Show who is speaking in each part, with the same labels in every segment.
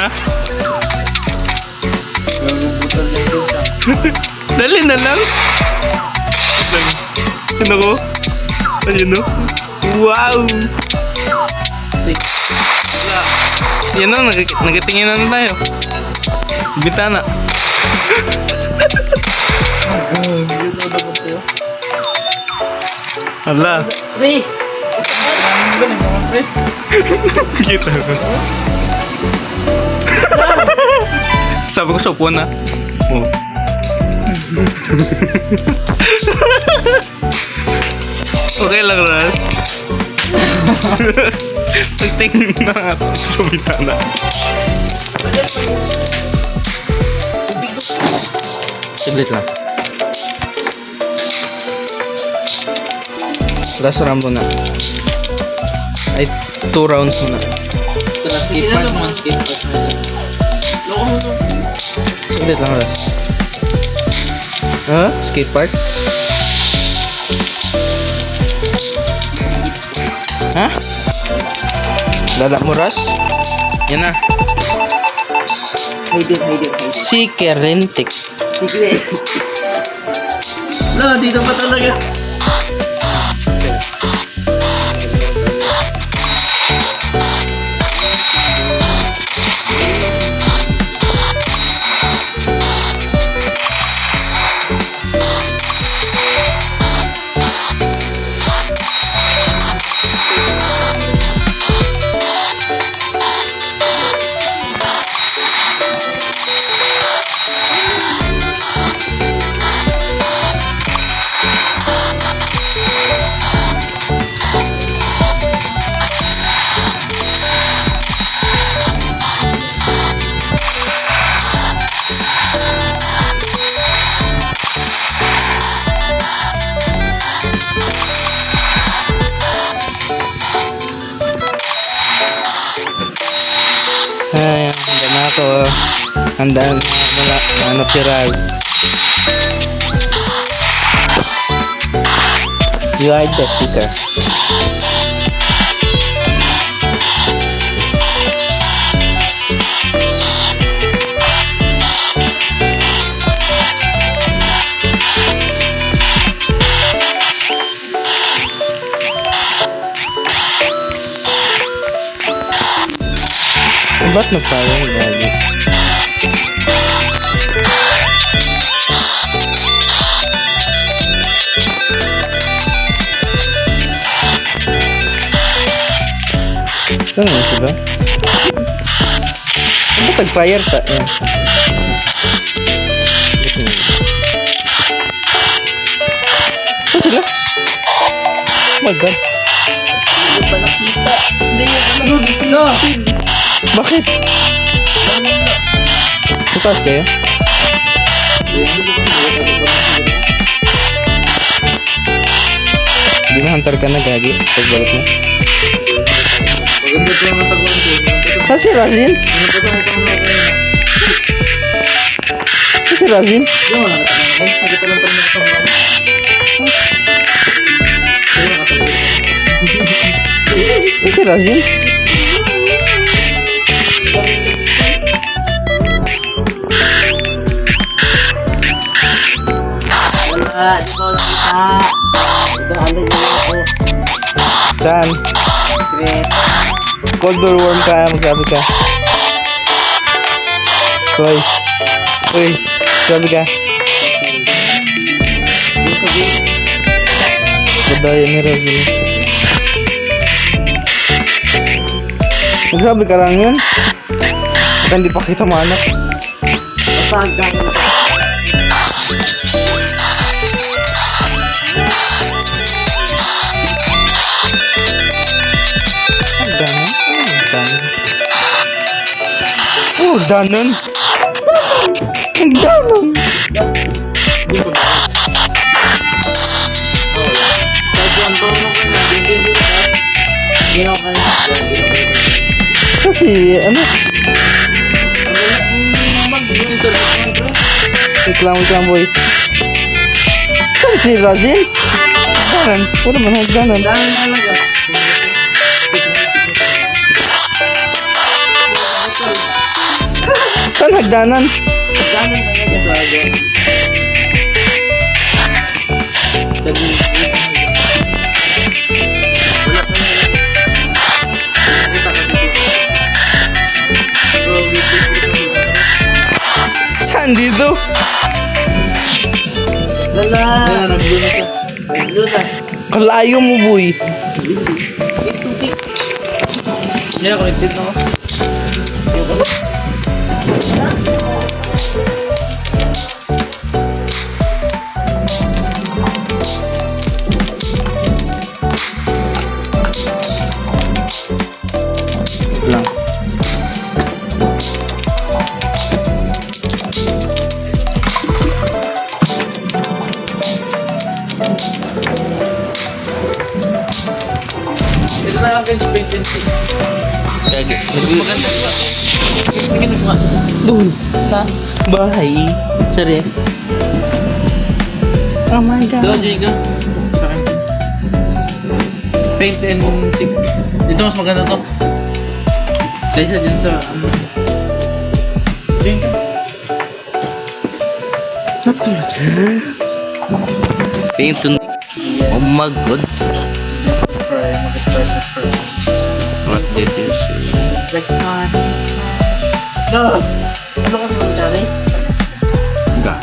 Speaker 1: na. Dali na lang. Ano ko? Ayun no? Wow! Yan na, nagatingin na tayo. Bintana. Hala.
Speaker 2: Pre!
Speaker 1: Kita ko. Sabi ko sa upuan na. Oh. Okay lang, Ral. Nagtingin na sa bintana. Saglit lang. Last round muna. Ay, 2 rounds muna.
Speaker 2: Ito na, skate part naman, skate part na. Loko mo to.
Speaker 1: Saglit lang, Ras. Skate park? Ha? Lala mo, Ras? Yan na.
Speaker 2: Hide it.
Speaker 1: Si Kerentik.
Speaker 2: Sige. Wala, dito pa talaga.
Speaker 1: Ay, handa na ako. Handa na ano, Piraz. You are the speaker. Ba't nagpawang gagi? Saan nga sila? Ba't nag-fire ta? Yan. Saan sila? Oh my god.
Speaker 2: Hindi pa nakita. Hindi yung ano.
Speaker 1: Bakit? Bukas kayo? Di ba hunter ka na, gagi? Pagbalik mo.
Speaker 2: Maganda ito yung matagong ko.
Speaker 1: Saan si Razin? Saan si Razin?
Speaker 2: Yung mga nakatangay. Nakita lang pala nakatangay.
Speaker 1: Saan si Razin?
Speaker 2: Wala, di ko nakita. Ito, ano yun ako.
Speaker 1: Saan?
Speaker 2: Secret.
Speaker 1: Cold or warm ka, magsabi ka. Hoy. Hoy, sabi ka. Badaya ni Razin. Magsabi ka lang yun. Baka hindi pa kita mahanap.
Speaker 2: Masag ka na.
Speaker 1: Danon. Ang danon.
Speaker 2: Hindi ko na. Kahit yung tono ko na, hindi ko na.
Speaker 1: Kasi, ano? Wait lang, boy. Saan si Razin? Danon. Puro man danon.
Speaker 2: Dahil talaga.
Speaker 1: Saan hagdanan?
Speaker 2: Ganun na yan sa aga. Sabi, wala pa yan. Kita ka dito. Bro, dito.
Speaker 1: Saan dito?
Speaker 2: Lala, nagluno siya. Nagluno.
Speaker 1: Ang layo mo, boy.
Speaker 2: Yan, connected na ako.
Speaker 1: Lang.
Speaker 2: Ito na lang kayo sa patency. Maganda ba? Sige, nagwa.
Speaker 1: Doon.
Speaker 2: Sa?
Speaker 1: Bahay. Sa ref. Oh my God.
Speaker 2: Doon, Jacob. Sa akin. Paint and stick. Dito mas maganda to. Kaysa dyan sa Jacob.
Speaker 1: Paint to Oh my God.
Speaker 2: Fry, mag-try sa fry.
Speaker 1: What did you say?
Speaker 2: Like time. No! Ano kasi mag Johnny?
Speaker 1: Ga.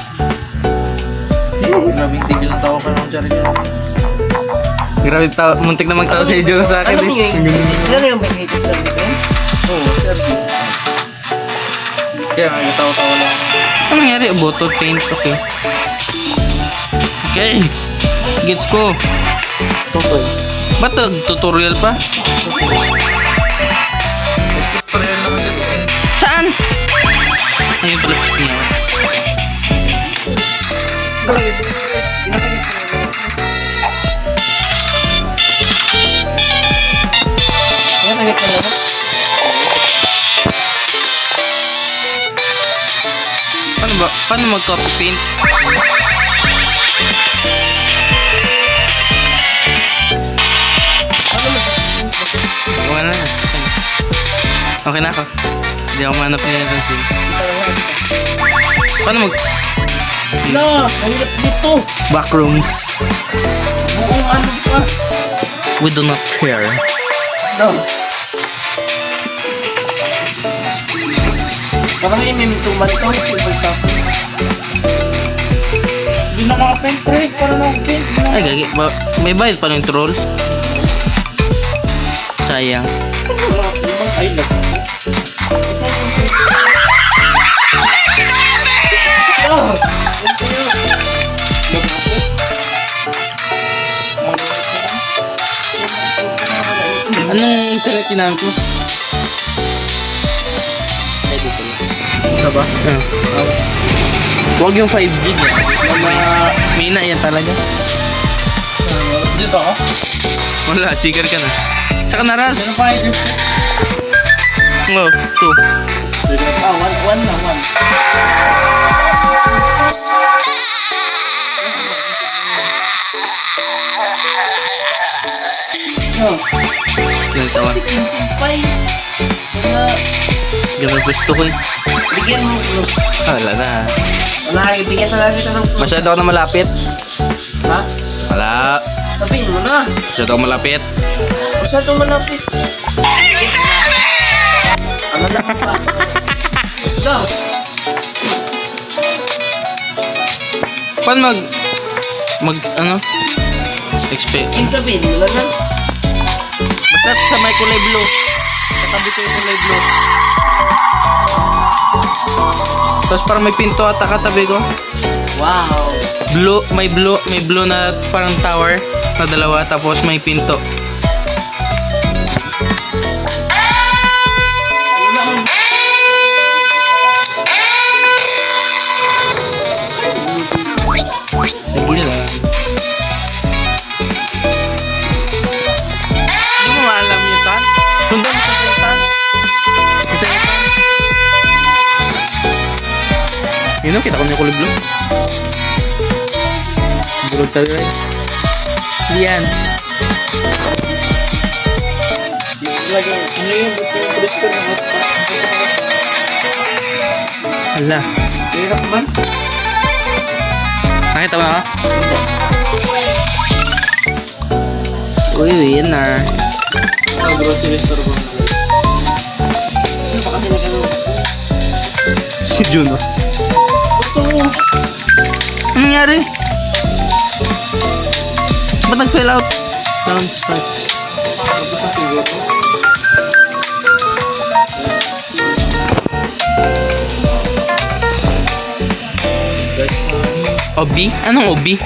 Speaker 2: Grabing tigil ng tawa ka ng Johnny.
Speaker 1: Grabe, muntik na magtawa si Joe sa akin.
Speaker 3: Alam niyo yun? Ilan na yung pinilitis ng defense?
Speaker 2: Oo, sir. Kaya nga, tawa-tawa lang.
Speaker 1: Ano nangyari? Boto paint. Okay. Okay. Gets ko.
Speaker 2: Totoy.
Speaker 1: Ba't tutorial pa?
Speaker 2: Tutorial naman yun.
Speaker 1: Saan? Ayun pala. Niya.
Speaker 2: Yan, nagit ka lang.
Speaker 1: Paano mag-copy paint? Wala na. Okay na ako. Hindi ako manap niya ng sim. Paano mag...
Speaker 3: No! Ang hirap dito!
Speaker 1: Backrooms.
Speaker 3: Buong ano pa?
Speaker 1: We do not care.
Speaker 3: No! Baka may mimintuman to. Yung pagtapon. Hindi na makapaint, pre. Para na ako paint.
Speaker 1: Ay, gagi. May bayad pa ng troll. Sayang.
Speaker 3: Ay, lang. Isa yung paint. No! Yan sa'yo.
Speaker 1: Anong internet ginamit mo? Ay, dito lang.
Speaker 2: Isa ba?
Speaker 1: Huwag yung 5 gig. Mina yan talaga.
Speaker 2: Dito ako?
Speaker 1: Wala, sigar ka na. Saka naras.
Speaker 2: Meron pa ito.
Speaker 1: Oh, 2.
Speaker 3: One na, one. No.
Speaker 1: Yan tawa.
Speaker 3: Si Kinchin Pai.
Speaker 1: Ganun gusto ko eh.
Speaker 3: Bigyan mo.
Speaker 1: Wala na.
Speaker 3: Wala, ibigyan talaga ito ng...
Speaker 1: Masyado ako na malapit.
Speaker 3: Ha?
Speaker 1: Wala.
Speaker 3: Sabihin mo na.
Speaker 1: Masyado ako malapit.
Speaker 3: Masyadong malapit. Ano lang pa? Go!
Speaker 1: Paano ano? Expect.
Speaker 3: Yung sabihin mo na lang.
Speaker 1: Basta sa may kulay blue. Katabi ko yung kulay blue. Tapos parang may pinto at katabi ko.
Speaker 3: Wow!
Speaker 1: May blue na parang tower na dalawa tapos may pinto.
Speaker 3: Ano na ang...
Speaker 1: Sige lang. Hindi mo maalam yung tan? Sundan mo sa yung tan? Isa yung tan? Yun o, kita ko niya kulay blue. Bulog talaga eh. Yan.
Speaker 3: Lagi, ano yung gusto yung crystal na hotspot?
Speaker 2: Hala.
Speaker 3: Hirap man.
Speaker 2: Nakita mo na ako? Uy, winner.
Speaker 3: Ito, grocery store ko. Sino pa kasi nagano?
Speaker 2: Si Junos.
Speaker 3: Gusto mo?
Speaker 2: Anong nangyari? Ba't nag-fail out? Sound start.
Speaker 3: Tapos na siguro.
Speaker 2: Obi? Anong Obi?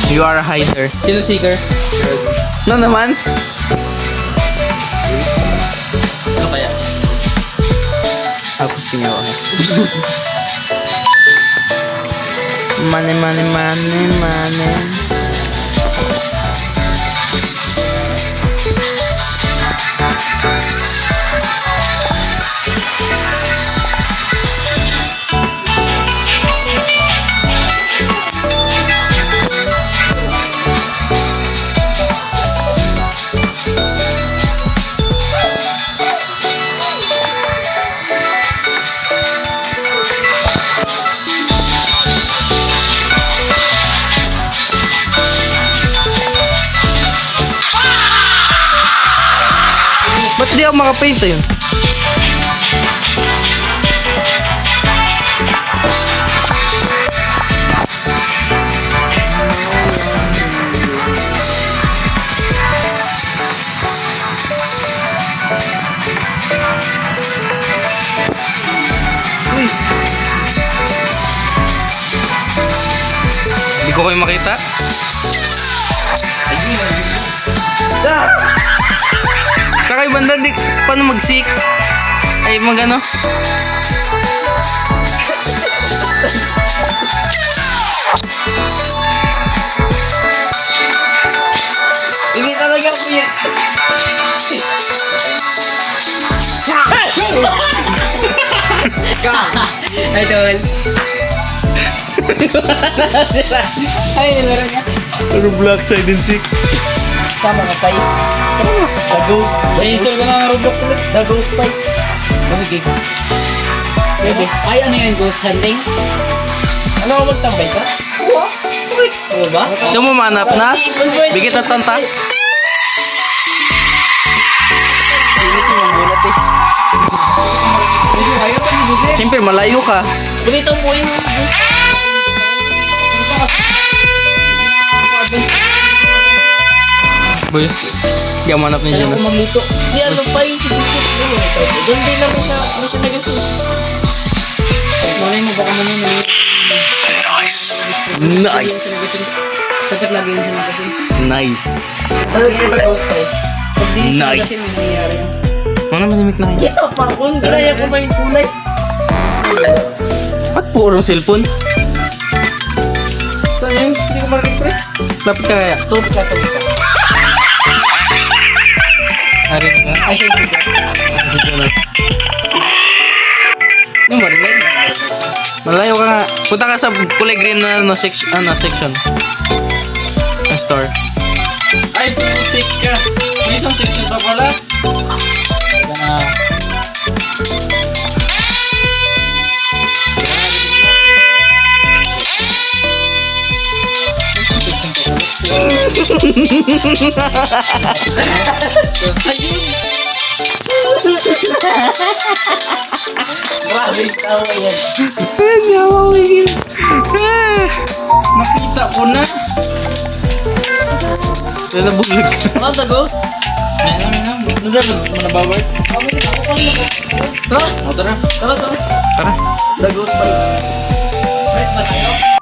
Speaker 2: You are a hider.
Speaker 3: Sino seeker?
Speaker 2: Ano naman?
Speaker 3: Ano kaya?
Speaker 2: Tapos tingin ako. Money, money, money, money. Ba't di ako makapaint yun? Hindi ko kayo makita. Saka yung banda, di paano mag-seek? Ay, mag-ano?
Speaker 3: Hindi talaga po yan. Ay, tol. Ay, nilaro niya.
Speaker 2: Ano black side and seek?
Speaker 3: Sama ka pa The Ghost.
Speaker 2: I-install ko na ng Roblox ulit.
Speaker 3: The Ghost Fight. Bumigay ko. Bebe.
Speaker 2: Ay, ano yun? Ghost hunting?
Speaker 3: Ano ako magtambay ka? Oo ba?
Speaker 2: Ito mo manap na? Bigit at tanta? Siyempre, malayo ka.
Speaker 3: Ganito po yung
Speaker 2: Boy, hindi ako manap ni
Speaker 3: Kaya
Speaker 2: Jonas.
Speaker 3: ko magluto. Si ano pa yung si Bishop doon. Doon din naman siya nag-assume. Malay mo baka naman na
Speaker 2: Nice!
Speaker 3: dapat lagi yun siya nag-assume.
Speaker 2: Nice!
Speaker 3: Ano yung The Ghost Fight? Pag di siya
Speaker 2: Nice.
Speaker 3: nag-assume, may nangyayari.
Speaker 2: Ano manimik na kayo?
Speaker 3: Kita pa kung kaya ko pa yung kulay.
Speaker 2: Ba't purong cellphone?
Speaker 3: Saan yung hindi ko marinig pre?
Speaker 2: Lapit ka kaya?
Speaker 3: Tubig ka.
Speaker 2: Hari ka?
Speaker 3: Ay, siya yung
Speaker 2: Si Jonas.
Speaker 3: Yung marinig?
Speaker 2: Malayo ka nga. Punta ka sa kulay green na section. Na store.
Speaker 3: Ay, putik ka. May isang section pa pala. Grabe yung tawa yan.
Speaker 2: Nakita ko na. Wala bulig ka.
Speaker 3: Ano The Ghost?
Speaker 2: Nabaward?
Speaker 3: Tara,
Speaker 2: O tara.
Speaker 3: tara.
Speaker 2: Tara.
Speaker 3: The Ghost Fight. Friends ba tayo?